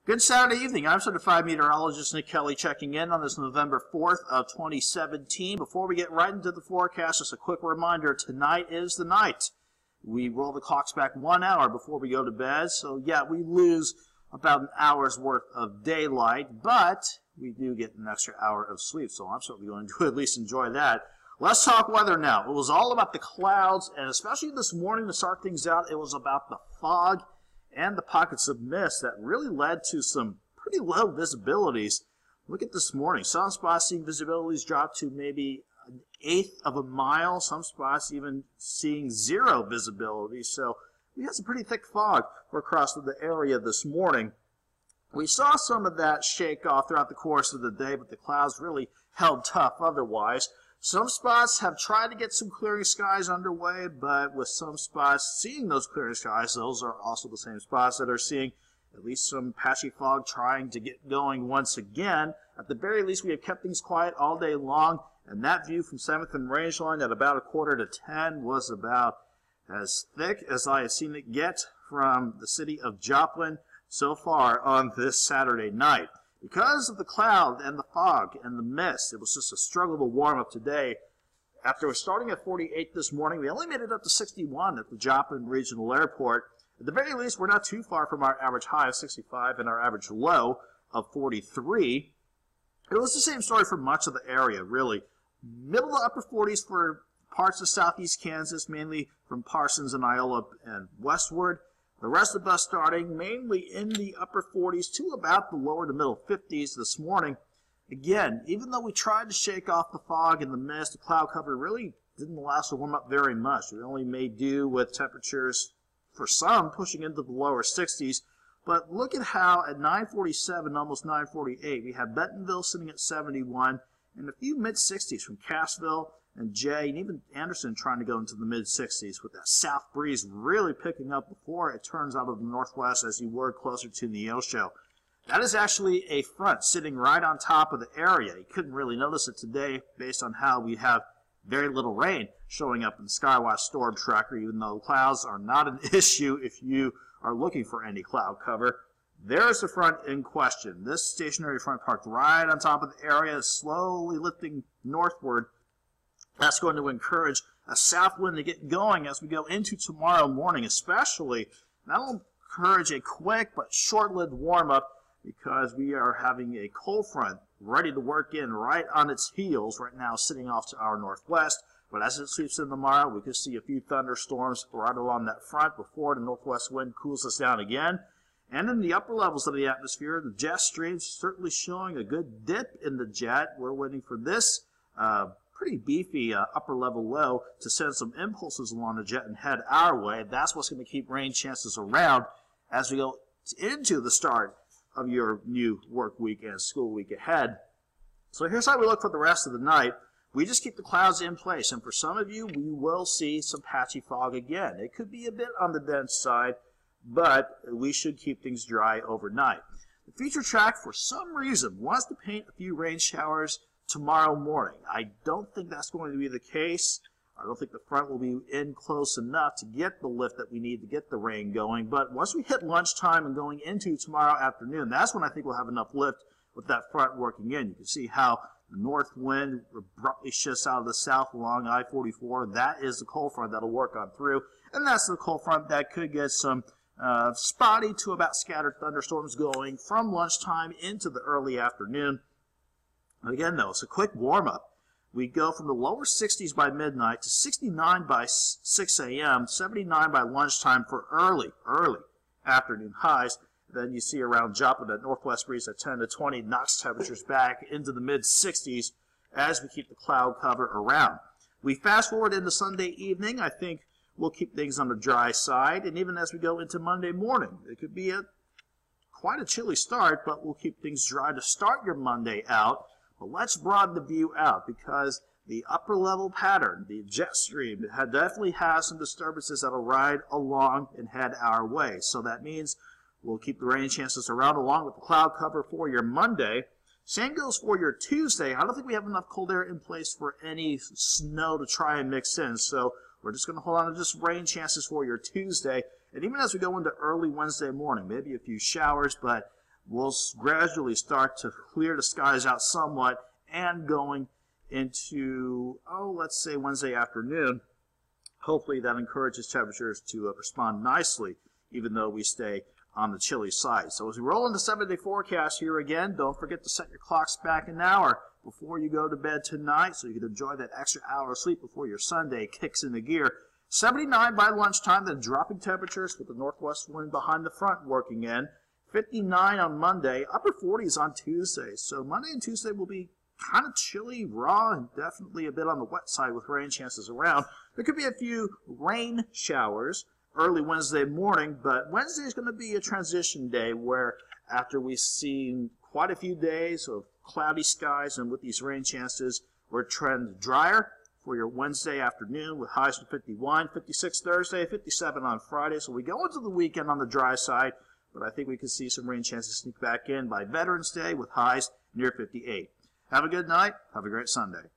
Good Saturday evening. I'm Certified Meteorologist Nick Kelly checking in on this November 4th of 2017. Before we get right into the forecast, just a quick reminder, tonight is the night. We roll the clocks back 1 hour before we go to bed, so yeah, we lose about an hour's worth of daylight, but we do get an extra hour of sleep, so I'm certainly going to at least enjoy that. Let's talk weather now. It was all about the clouds, and especially this morning to start things out, it was about the fog and the pockets of mist that really led to some pretty low visibilities. Look at this morning. Some spots seeing visibilities drop to maybe an eighth of a mile. Some spots even seeing zero visibility. So we had some pretty thick fog across the area this morning. We saw some of that shake off throughout the course of the day, but the clouds really held tough otherwise. Some spots have tried to get some clearing skies underway, but with some spots seeing those clearing skies, those are also the same spots that are seeing at least some patchy fog trying to get going once again. At the very least, we have kept things quiet all day long, and that view from 7th and Rangeline at about 9:45 was about as thick as I have seen it get from the city of Joplin so far on this Saturday night. Because of the cloud and the fog and the mist, it was just a struggle to warm up today. After starting at 48 this morning, we only made it up to 61 at the Joplin Regional Airport. At the very least, we're not too far from our average high of 65 and our average low of 43. It was the same story for much of the area, really. Middle to upper 40s for parts of southeast Kansas, mainly from Parsons and Iola and westward. The rest of us starting mainly in the upper 40s to about the lower to middle 50s this morning. Again, even though we tried to shake off the fog and the mist, the cloud cover really didn't allow us to warm up very much. We only made do with temperatures for some pushing into the lower 60s. But look at how at 9:47, almost 9:48, we have Bentonville sitting at 71 and a few mid-60s from Cassville and Jay, and even Anderson trying to go into the mid-60s with that south breeze really picking up before it turns out of the northwest as you were closer to Neosho. That is actually a front sitting right on top of the area. You couldn't really notice it today based on how we have very little rain showing up in the Skywatch Storm Tracker, even though clouds are not an issue if you are looking for any cloud cover. There's the front in question. This stationary front parked right on top of the area is slowly lifting northward. That's going to encourage a south wind to get going as we go into tomorrow morning, especially. That will encourage a quick but short-lived warm-up because we are having a cold front ready to work in right on its heels right now, sitting off to our northwest. But as it sweeps in tomorrow, we could see a few thunderstorms right along that front before the northwest wind cools us down again. And in the upper levels of the atmosphere, the jet stream's certainly showing a good dip in the jet. We're waiting for this pretty beefy upper level low to send some impulses along the jet and head our way. That's what's going to keep rain chances around as we go into the start of your new work week and school week ahead. So here's how we look for the rest of the night. We just keep the clouds in place, and for some of you, we will see some patchy fog again. It could be a bit on the dense side, but we should keep things dry overnight. The future track, for some reason, wants to paint a few rain showers tomorrow morning. I don't think that's going to be the case. I don't think the front will be in close enough to get the lift that we need to get the rain going. But once we hit lunchtime and going into tomorrow afternoon, that's when I think we'll have enough lift with that front working in. You can see how the north wind abruptly shifts out of the south along I-44. That is the cold front that'll work on through. And that's the cold front that could get some spotty to about scattered thunderstorms going from lunchtime into the early afternoon. Again, though, it's a quick warm-up. We go from the lower 60s by midnight to 69 by 6 a.m., 79 by lunchtime for early afternoon highs. Then you see around Joplin that northwest breeze at 10 to 20 knocks temperatures back into the mid-60s as we keep the cloud cover around. We fast forward into Sunday evening. I think we'll keep things on the dry side. And even as we go into Monday morning, it could be quite a chilly start, but we'll keep things dry to start your Monday out. But let's broaden the view out because the upper level pattern, the jet stream, definitely has some disturbances that'll ride along and head our way. So that means we'll keep the rain chances around along with the cloud cover for your Monday. Same goes for your Tuesday. I don't think we have enough cold air in place for any snow to try and mix in. So we're just going to hold on to just rain chances for your Tuesday. And even as we go into early Wednesday morning, maybe a few showers, but will gradually start to clear the skies out somewhat, and going into, let's say Wednesday afternoon, hopefully that encourages temperatures to respond nicely, even though we stay on the chilly side. So as we roll into 7-day forecast here again, don't forget to set your clocks back an hour before you go to bed tonight so you can enjoy that extra hour of sleep before your Sunday kicks into gear. 79 by lunchtime, then dropping temperatures with the northwest wind behind the front working in. 59 on Monday, upper 40s on Tuesday. So Monday and Tuesday will be kind of chilly, raw, and definitely a bit on the wet side with rain chances around. There could be a few rain showers early Wednesday morning, but Wednesday is going to be a transition day where after we've seen quite a few days of cloudy skies and with these rain chances, we're trend drier for your Wednesday afternoon with highs of 51, 56 Thursday, 57 on Friday. So we go into the weekend on the dry side, but I think we can see some rain chances sneak back in by Veterans Day with highs near 58. Have a good night. Have a great Sunday.